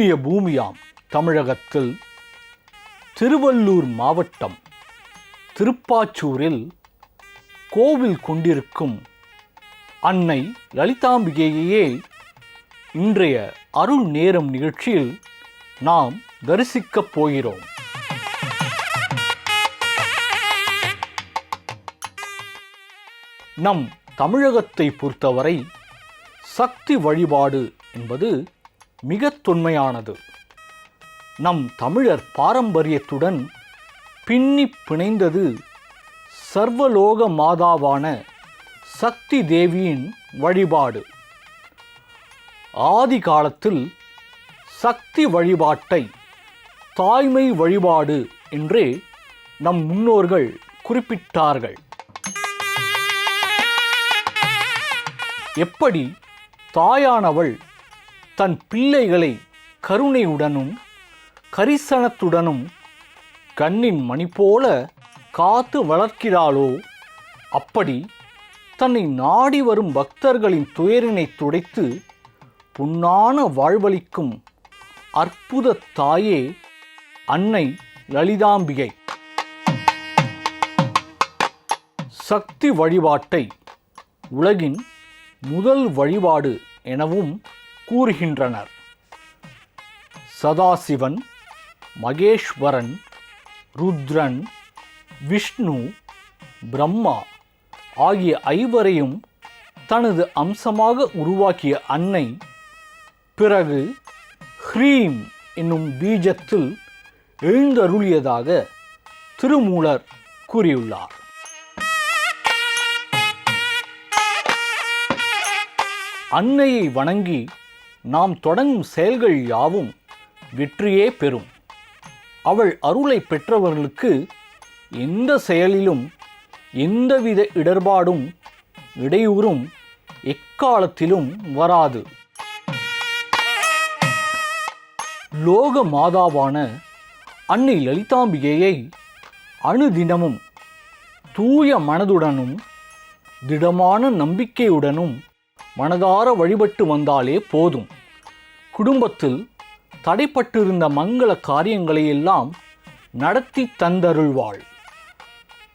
புண்ணிய பூமியாம் தமிழகத்தில் திருவள்ளூர் மாவட்டம் திருப்பாச்சூரில் கோவில் கொண்டிருக்கும் அன்னை லலிதாம்பிகையையே இன்றைய அருள் நேரம் நிகழ்ச்சியில் நாம் தரிசிக்கப் போகிறோம். நம் தமிழகத்தை பொறுத்தவரை சக்தி வழிபாடு என்பது மிக தொன்மையானது. நம் தமிழர் பாரம்பரியத்துடன் பின்னி பிணைந்தது சர்வலோக மாதாவான சக்தி தேவியின் வழிபாடு. ஆதி காலத்தில் சக்தி வழிபாட்டை தாய்மை வழிபாடு என்றே நம் முன்னோர்கள் குறிப்பிட்டார்கள். எப்படி தாயானவள் தன் பிள்ளைகளை கருணையுடனும் கரிசனத்துடனும் கண்ணின் மணி போல காத்து வளர்க்கிறாளோ, அப்படி தன்னை நாடி வரும் பக்தர்களின் துயரினை துடைத்து பொன்னான வாழ்வளிக்கும் அற்புத தாயே அன்னை லலிதாம்பிகை. சக்தி வழிபாட்டை உலகின் முதல் வழிபாடு எனவும் கூறுகின்றனர். சதாசிவன், மகேஸ்வரன், ருத்ரன், விஷ்ணு, பிரம்மா ஆகிய ஐவரையும் தனது அம்சமாக உருவாக்கிய அன்னை பிறகு ஹ்ரீம் என்னும் பீஜத்தில் எழுந்தருளியதாக திருமூலர் கூறியுள்ளார். அன்னையை வணங்கி நாம் தொடங்கும் செயல்கள் யாவும் வெற்றியே பெறும். அவள் அருளை பெற்றவர்களுக்கு எந்த செயலிலும் எந்தவித இடர்பாடும் இடையூறும் எக்காலத்திலும் வராது. லோக மாதாவான அன்னை லலிதாம்பிகையை அணுதினமும் தூய மனதுடனும் திடமான நம்பிக்கையுடனும் மனதார வழிபட்டு வந்தாலே போதும். குடும்பத்தில் தடைப்பட்டிருந்த மங்கள காரியங்களை எல்லாம் நடத்தி தந்தருள்வாள்.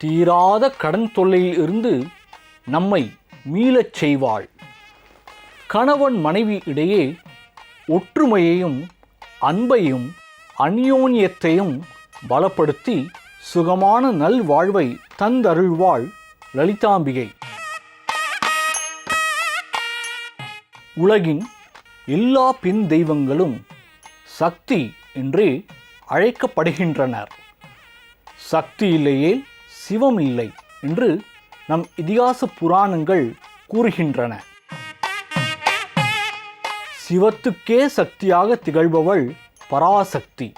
தீராத கடன் தொல்லையில் இருந்து நம்மை மீளச் செய்வாள். கணவன் மனைவி இடையே ஒற்றுமையையும் அன்பையும் அந்யோன்யத்தையும் பலப்படுத்தி சுகமான நல்வாழ்வை தந்தருள்வாள் லலிதாம்பிகை. உலகின் எல்லா பெண் தெய்வங்களும் சக்தி என்றே அழைக்கப்படுகின்றனர். சக்தி இல்லையே சிவம் இல்லை என்று நம் இதிகாச புராணங்கள் கூறுகின்றன. சிவத்துக்கே சக்தியாக திகழ்பவள் பராசக்தி.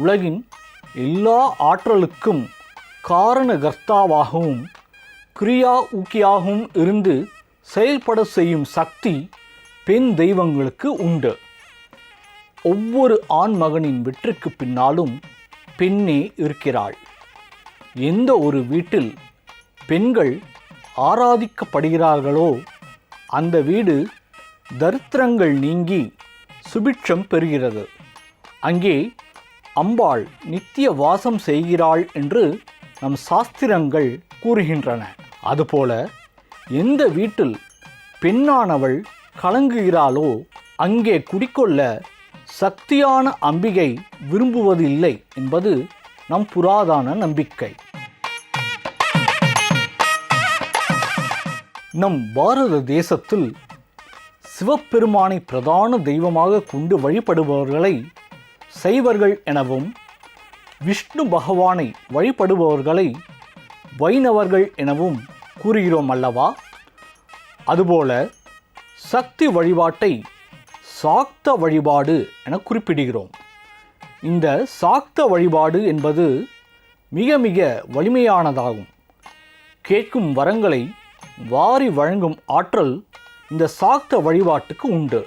உலகின் எல்லா ஆற்றலுக்கும் காரணகர்த்தாவாகவும் கிரியா ஊக்கியாகவும் இருந்து செயல்பட செய்யும் சக்தி பெண் தெய்வங்களுக்கு உண்டு. ஒவ்வொரு ஆண் மகனின் வெற்றிக்கு பின்னாலும் பெண்ணே இருக்கிறாள். எந்த ஒரு வீட்டில் பெண்கள் ஆராதிக்கப்படுகிறார்களோ அந்த வீடு தரித்திரங்கள் நீங்கி சுபிட்சம் பெறுகிறது. அங்கே அம்பாள் நித்திய வாசம் செய்கிறாள் என்று நம் சாஸ்திரங்கள் கூறுகின்றன. அதுபோல எந்த வீட்டில் பெண்ணானவள் கலங்குகிறாளோ அங்கே குடிக்கொள்ள சக்தியான அம்பிகை விரும்புவதில்லை என்பது நம் புராதன நம்பிக்கை. நம் பாரத தேசத்தில் சிவபெருமானை பிரதான தெய்வமாக கொண்டு வழிபடுபவர்களை சைவர்கள் எனவும், விஷ்ணு பகவானை வழிபடுபவர்களை வைணவர்கள் எனவும் கூறுகிறோம் அல்லவா? அதுபோல சக்தி வழிபாட்டை சாக்த வழிபாடு என குறிப்பிடுகிறோம். இந்த சாக்த வழிபாடு என்பது மிக மிக வலிமையானதாகும். கேட்கும் வரங்களை வாரி வழங்கும் ஆற்றல் இந்த சாக்த வழிபாட்டுக்கு உண்டு.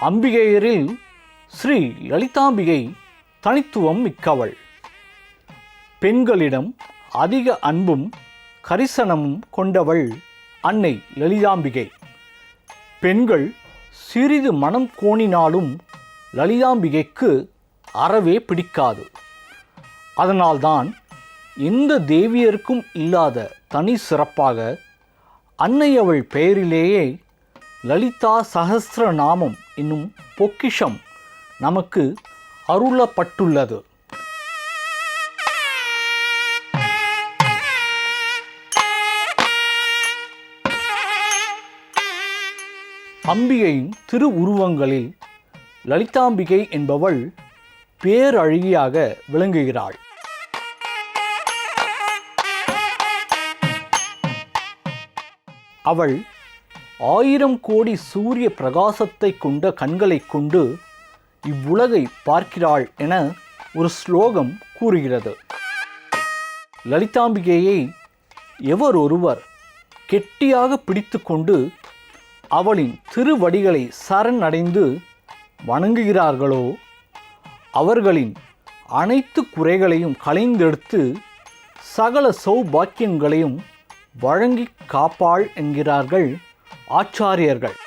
அம்பிகையரில் ஸ்ரீ லலிதாம்பிகை தனித்துவம் மிக்கவள். பெண்களிடம் அதிக அன்பும் கரிசனமும் கொண்டவள் அன்னை லலிதாம்பிகை. பெண்கள் சிறிது மனம் கோணினாலும் லலிதாம்பிகைக்கு அறவே பிடிக்காது. அதனால்தான் எந்த தேவியருக்கும் இல்லாத தனி சிறப்பாக அன்னை அவள் பெயரிலேயே லலிதா சஹஸ்ர நாமம் என்னும் பொக்கிஷம் நமக்கு அருளப்பட்டுள்ளது. அம்பிகையின் திரு உருவங்களில் லலிதாம்பிகை என்பவள் பேரழகியாக விளங்குகிறாள். அவள் 1000 கோடி சூரிய பிரகாசத்தை கொண்ட கண்களை கொண்டு இவ்வுலகை பார்க்கிறாள் என ஒரு ஸ்லோகம் கூறுகிறது. லலிதாம்பிகையை எவர் ஒருவர் கெட்டியாக பிடித்து கொண்டு அவளின் திருவடிகளை சரணடைந்து வணங்குகிறார்களோ அவர்களின் அனைத்து குறைகளையும் களைந்தெடுத்து சகல சௌபாக்கியங்களையும் வழங்கி காப்பாள் என்கிறார்கள் ஆச்சாரியர்கள்.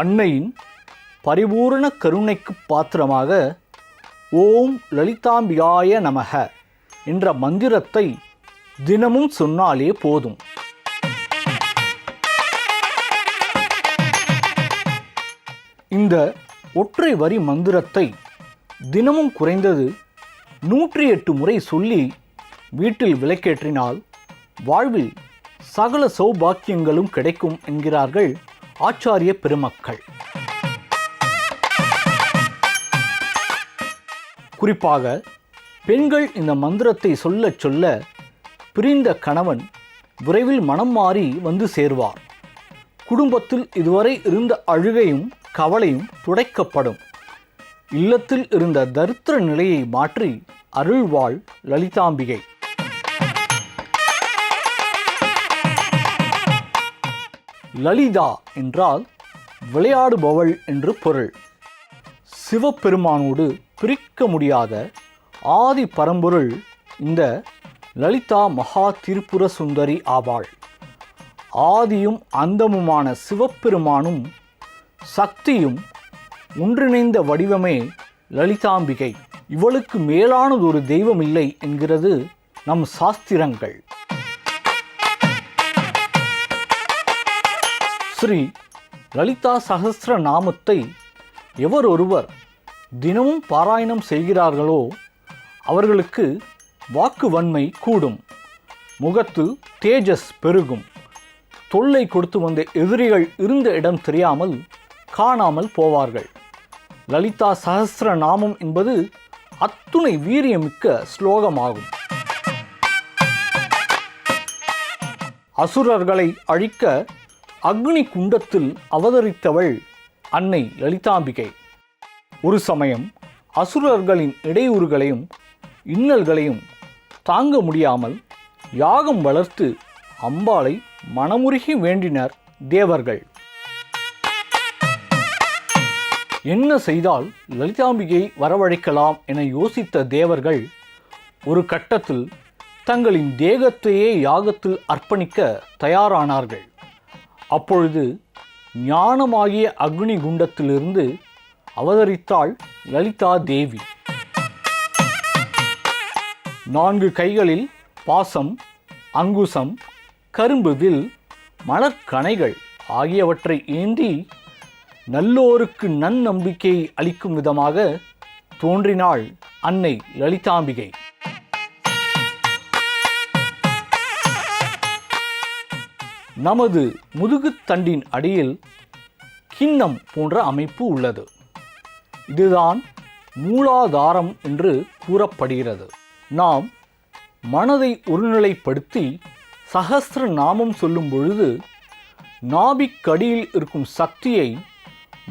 அன்னையின் பரிபூரண கருணைக்கு பாத்திரமாக ஓம் லலிதாம்பிகாய நமக என்ற மந்திரத்தை தினமும் சொன்னாலே போதும். இந்த ஒற்றை வரி மந்திரத்தை தினமும் குறைந்தது 108 முறை சொல்லி வீட்டில் விளக்கேற்றினால் வாழ்வில் சகல சௌபாக்கியங்களும் கிடைக்கும் என்கிறார்கள் ஆச்சாரிய பெருமக்கள். குறிப்பாக பெண்கள் இந்த மந்திரத்தை சொல்ல சொல்ல பிரிந்த கணவன் விரைவில் மனம் மாறி வந்து சேருவார். குடும்பத்தில் இதுவரை இருந்த அழுகையும் கவலையும் துடைக்கப்படும். இல்லத்தில் இருந்த தரித்திர நிலையை மாற்றி அருள்வாள் லலிதாம்பிகை. லலிதா என்றால் விளையாடுபவள் என்று பொருள். சிவபெருமானோடு பிரிக்க முடியாத ஆதி பரம்பொருள் இந்த லலிதா மகா திரிபுர சுந்தரி ஆவாள். ஆதியும் அந்தமுமான சிவபெருமானும் சக்தியும் ஒன்றிணைந்த வடிவமே லலிதாம்பிகை. இவளுக்கு மேலானதொரு தெய்வம் இல்லை என்கிறது நம் சாஸ்திரங்கள். ஸ்ரீ லலிதா சஹஸ்ர நாமத்தை எவர் ஒருவர் தினமும் பாராயணம் செய்கிறார்களோ அவர்களுக்கு வாக்கு வன்மை கூடும், முகத்து தேஜஸ் பெருகும், தொல்லை கொடுத்து வந்த எதிரிகள் இருந்த இடம் தெரியாமல் காணாமல் போவார்கள். லலிதா சஹஸ்ர நாமம் என்பது அத்துணை வீரியமிக்க ஸ்லோகமாகும். அசுரர்களை அழிக்க அக்னி குண்டத்தில் அவதரித்தவள் அன்னை லலிதாம்பிகை. ஒரு சமயம் அசுரர்களின் இடையூறுகளையும் இன்னல்களையும் தாங்க முடியாமல் யாகம் வளர்த்து அம்பாளை மனமுருகி வேண்டினர் தேவர்கள். என்ன செய்தால் லலிதாம்பிகை வரவழைக்கலாம் என யோசித்த தேவர்கள் ஒரு கட்டத்தில் தங்களின் தேகத்தையே யாகத்தில் அர்ப்பணிக்க தயாரானார்கள். அப்பொழுது ஞானமாகிய அக்னி குண்டத்திலிருந்து அவதரித்தாள் லலிதா தேவி. 4 கைகளில் பாசம், அங்குசம், கரும்பு வில், மலர்கணைகள் ஆகியவற்றை ஏந்தி நல்லோருக்கு நன்னம்பிக்கை அளிக்கும் விதமாக தோன்றினாள் அன்னை லலிதாம்பிகை. நமது முதுகுத்தண்டின் அடியில் கிண்ணம் போன்ற அமைப்பு உள்ளது. இதுதான் மூலாதாரம் என்று கூறப்படுகிறது. நாம் மனதை ஒருநிலைப்படுத்தி சஹஸ்ர நாமம் சொல்லும் பொழுது நாபிக்கடியில் இருக்கும் சக்தியை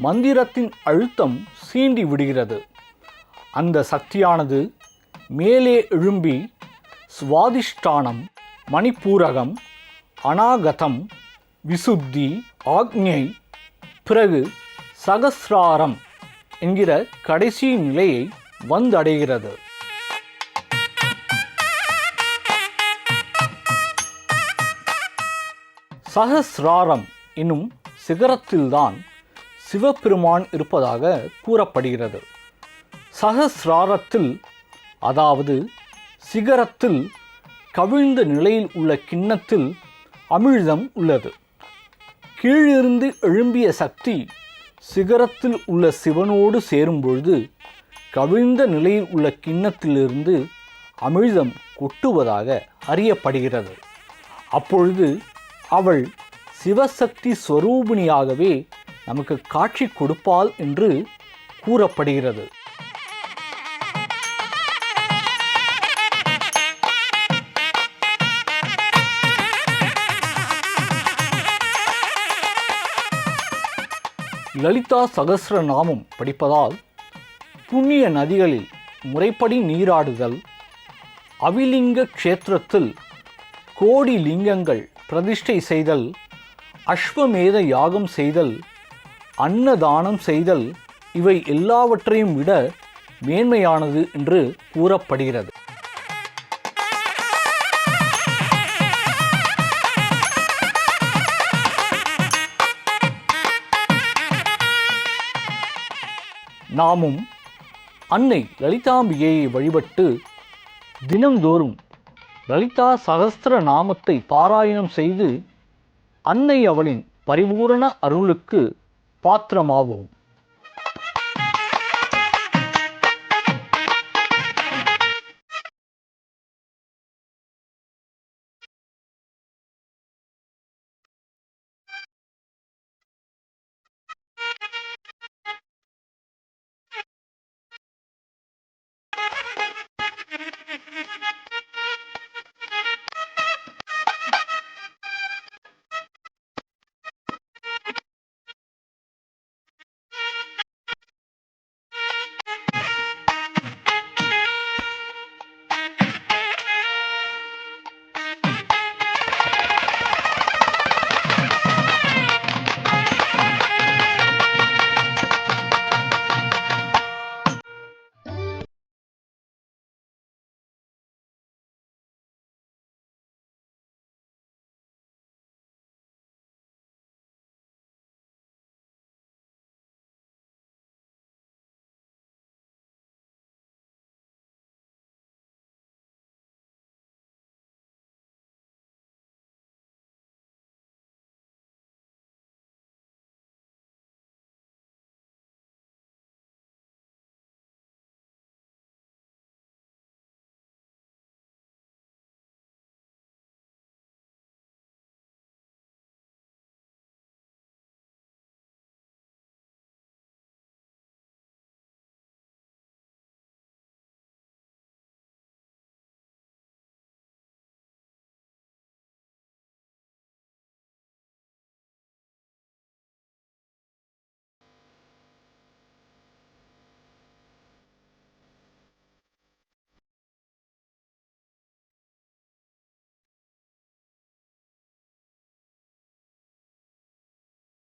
மந்திரத்தின் அழுத்தம் சீண்டி விடுகிறது. அந்த சக்தியானது மேலே எழும்பி சுவாதிஷ்டானம், மணிப்பூரகம், அநாகதம், விசுத்தி, ஆக்ஞை, பிறகு சகஸ்ராரம் என்கிற கடைசி நிலையை வந்தடைகிறது. சகசிராரம் என்னும் சிகரத்தில்தான் சிவபெருமான் இருப்பதாக கூறப்படுகிறது. சகசிராரத்தில், அதாவது சிகரத்தில் கவிழ்ந்த நிலையில் உள்ள கிண்ணத்தில் அமிழ்தம் உள்ளது. கீழிருந்து எழும்பிய சக்தி சிகரத்தில் உள்ள சிவனோடு சேரும்பொழுது கவிழ்ந்த நிலையில் உள்ள கிண்ணத்திலிருந்து அமிழ்தம் கொட்டுவதாக அறியப்படுகிறது. அப்பொழுது அவள் சிவசக்தி ஸ்வரூபிணியாகவே நமக்கு காட்சி கொடுப்பாள் என்று கூறப்படுகிறது. லலிதா சகஸ்ரநாமம் படிப்பதால் புண்ணிய நதிகளில் முறைப்படி நீராடுதல், அவிலிங்க க்ஷேத்திரத்தில் கோடி லிங்கங்கள் பிரதிஷ்டை செய்தல், அஸ்வமேத யாகம் செய்தல், அன்னதானம் செய்தல் இவை எல்லாவற்றையும் விட மேன்மையானது என்று கூறப்படுகிறது. நாமும் அன்னை லலிதாம்பிகையை வழிபட்டு தினந்தோறும் லலிதா சகஸ்ர நாமத்தை பாராயணம் செய்து அன்னை அவளின் பரிபூரண அருளுக்கு பாத்திரமாவோம்.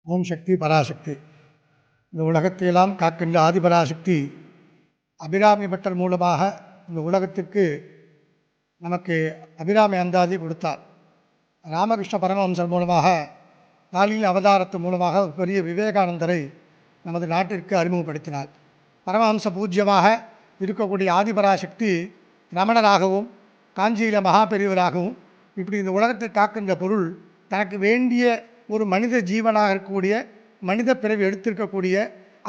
ஓம் சக்தி பராசக்தி. இந்த உலகத்தையெல்லாம் காக்கின்ற ஆதிபராசக்தி அபிராமி பட்டர் மூலமாக இந்த உலகத்திற்கு நமக்கு அபிராமி அந்தாதி கொடுத்தார். ராமகிருஷ்ண பரமஹம்சர் மூலமாக காலியின் அவதாரத்து மூலமாக பெரிய விவேகானந்தரை நமது நாட்டிற்கு அறிமுகப்படுத்தினார். பரமஹம்ச பூஜ்யமாக இருக்கக்கூடிய ஆதிபராசக்தி ரமணராகவும் காஞ்சியில் மகாபெரியவராகவும் இப்படி இந்த உலகத்தை காக்கின்ற பொருள் தனக்கு வேண்டிய ஒரு மனித ஜீவனாக இருக்கக்கூடிய மனித பிறவி எடுத்திருக்கக்கூடிய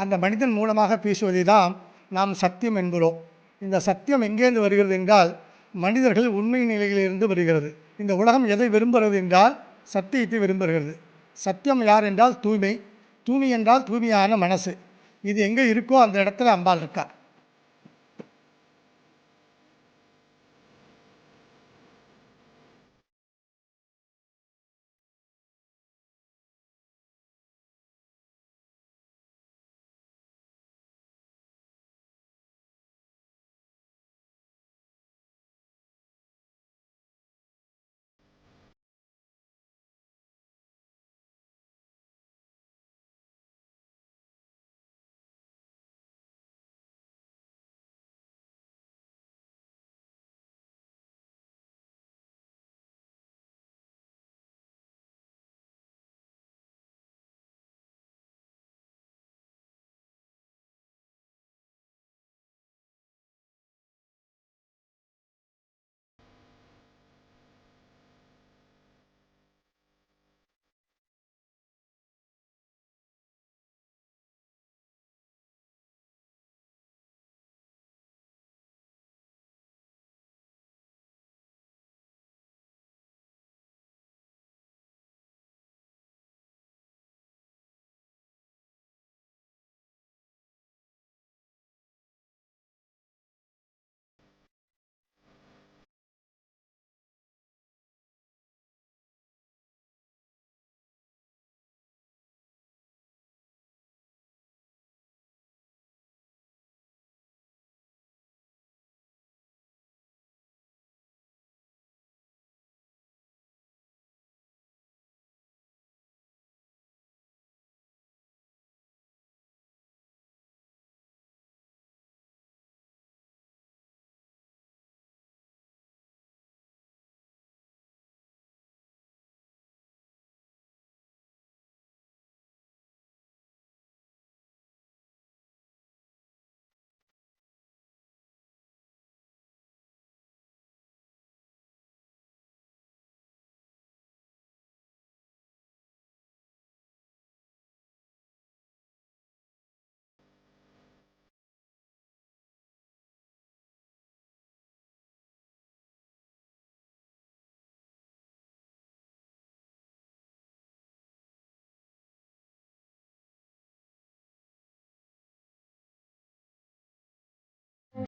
அந்த மனிதன் மூலமாக பேசுவதை தான் நாம் சத்தியம் என்கிறோம். இந்த சத்தியம் எங்கேருந்து வருகிறது என்றால் மனிதர்கள் உண்மை நிலையிலிருந்து வருகிறது. இந்த உலகம் எதை விரும்புகிறது என்றால் சத்தியத்தை விரும்புகிறது. சத்தியம் யார் என்றால் தூய்மை. தூய்மை என்றால் தூய்மையான மனசு. இது எங்கே இருக்கோ அந்த இடத்துல அம்பாள் இருக்கார்.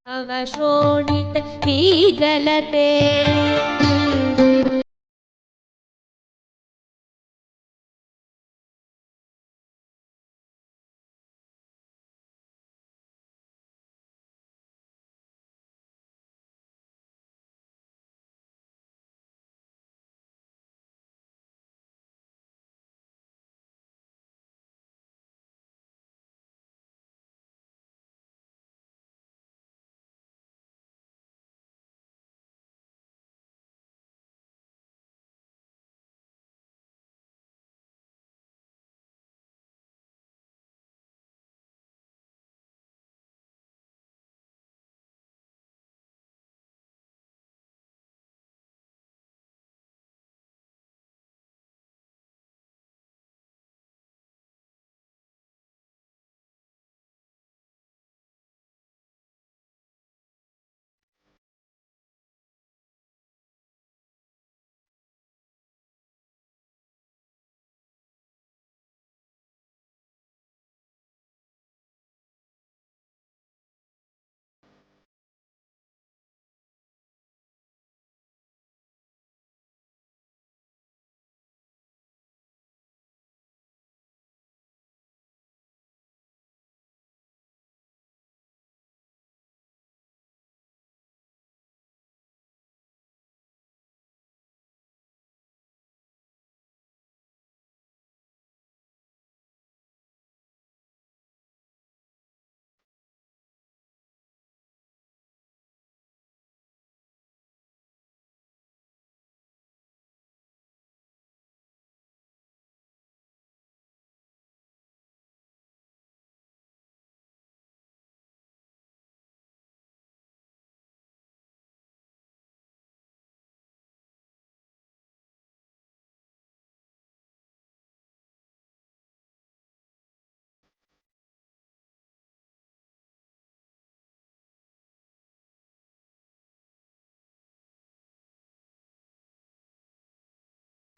அவசோடித பீகலதே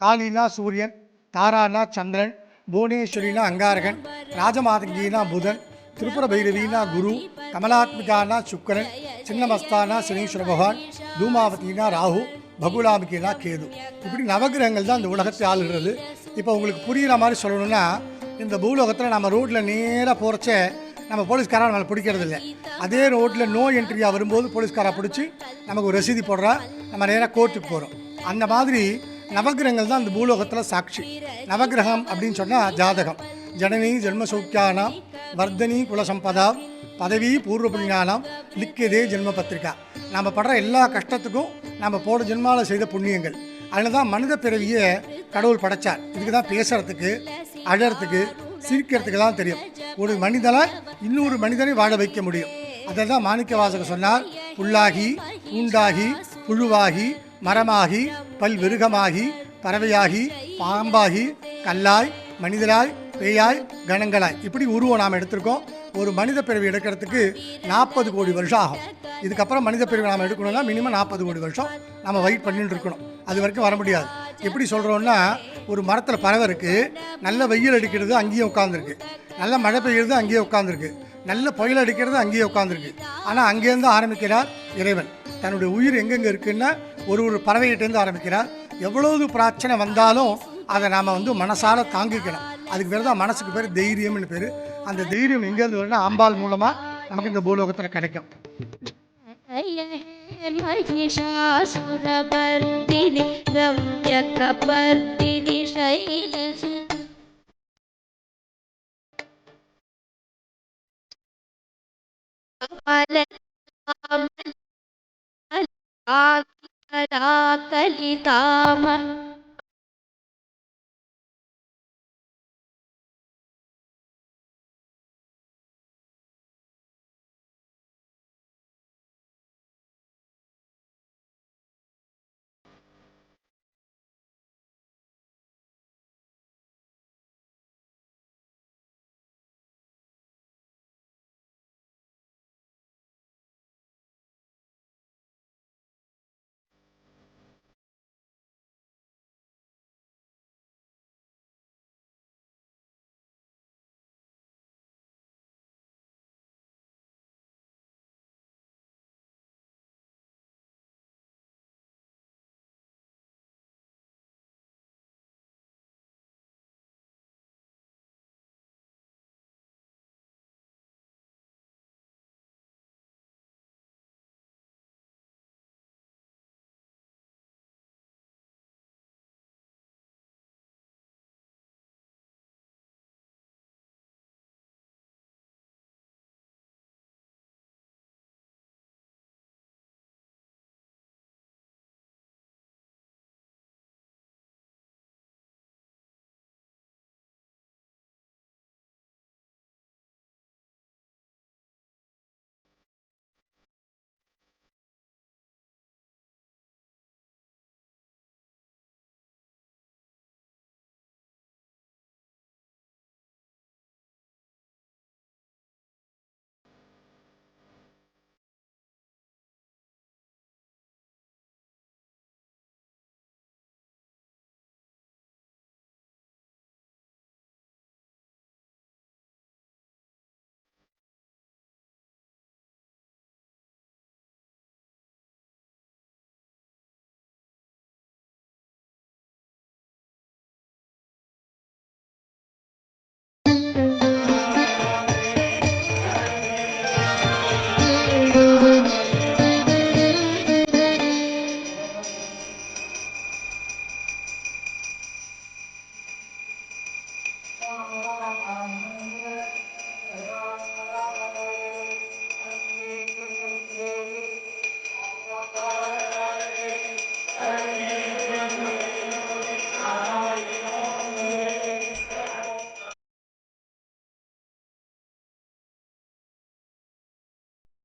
காளினா சூரியன், தாரானா சந்திரன், புவனேஸ்வரினா அங்காரகன், ராஜமாதங்கினா புதன், திரிபுர பைரவினா குரு, கமலாத்மிகானா சுக்கரன், சின்னமஸ்தானா சனீஸ்வர பகவான், தூமாவதினா ராகு, பகுலாமிகினா கேது. இப்படி நவகிரகங்கள் தான் இந்த உலகத்தை ஆளுகிறது. இப்போ உங்களுக்கு புரிகிற மாதிரி சொல்லணும்னா, இந்த பூலோகத்தில் நம்ம ரோட்டில் நேராக போகிறச்ச நம்ம போலீஸ்காரா நம்மளை பிடிக்கிறது இல்லை. அதே ரோட்டில் நோ என்ட்ரியாக வரும்போது போலீஸ்காரா பிடிச்சி நமக்கு ஒரு ரசீதி போடுறா, நம்ம நேராக கோர்ட்டுக்கு போகிறோம். அந்த மாதிரி நவகிரகங்கள் தான் இந்த பூலோகத்தில் சாட்சி. நவகிரகம் அப்படின்னு சொன்னால் ஜாதகம். ஜனனி ஜென்ம சௌக்கியானாம் வர்தனி குலசம்பதா பதவி பூர்வ புண்ணியானாம் லிக்கியதே ஜென்ம பத்திரிக்கா. நம்ம படுற எல்லா கஷ்டத்துக்கும் நம்ம போட ஜென்மாவில் செய்த புண்ணியங்கள். அதில் தான் மனித பிறவியை கடவுள் படைச்சார். இதுக்கு தான் பேசுகிறதுக்கு, அழறதுக்கு, சிரிக்கிறதுக்கு தான் தெரியும். ஒரு மனிதனை இன்னொரு மனிதனை வாழ வைக்க முடியும். அதை தான் மாணிக்க வாசகர் சொன்னார். புல்லாகி பூண்டாகி புழுவாகி மரமாகி பல்விருகமாகி பறவையாகி பாம்பாகி கல்லாய் மனிதராய் பேயாய் கணங்களாய் இப்படி உருவம் நாம் எடுத்திருக்கோம். ஒரு மனித பிறவி எடுக்கிறதுக்கு 40 கோடி வருஷம் ஆகும். இதுக்கப்புறம் மனித பிறவி நாம் எடுக்கணும்னா மினிமம் 40 கோடி வருஷம் நம்ம வெயிட் பண்ணிட்டு இருக்கணும். அது வரைக்கும் வர முடியாது. எப்படி சொல்கிறோன்னா, ஒரு மரத்தில் பறவை இருக்குது, நல்ல வெயில் அடிக்கிறது அங்கேயே உட்காந்துருக்கு, நல்ல மழை பெய்யுறது அங்கேயே உட்காந்துருக்கு, நல்ல புயல் அடிக்கிறது அங்கேயே உட்காந்துருக்கு. ஆனால் அங்கேருந்து ஆரம்பிக்கிறார் இறைவன். தன்னுடைய உயிர் எங்கெங்கே இருக்குன்னா ஒரு பறவைகிட்டேருந்து ஆரம்பிக்கிறார். எவ்வளவு பிரச்சனை வந்தாலும் அதை நாம் மனசால தாங்கிக்கணும். அதுக்கு பேர் தான் மனசுக்கு பேர் தைரியம்னு பேர். அந்த தைரியம் எங்கேருந்து வரும்னா அம்பாள் மூலமாக நமக்கு இந்த பூலோகத்தில் கிடைக்கும். மகிஷாசுரபர்தினி ரம்யகபர்தினி சைலசி கலிதாம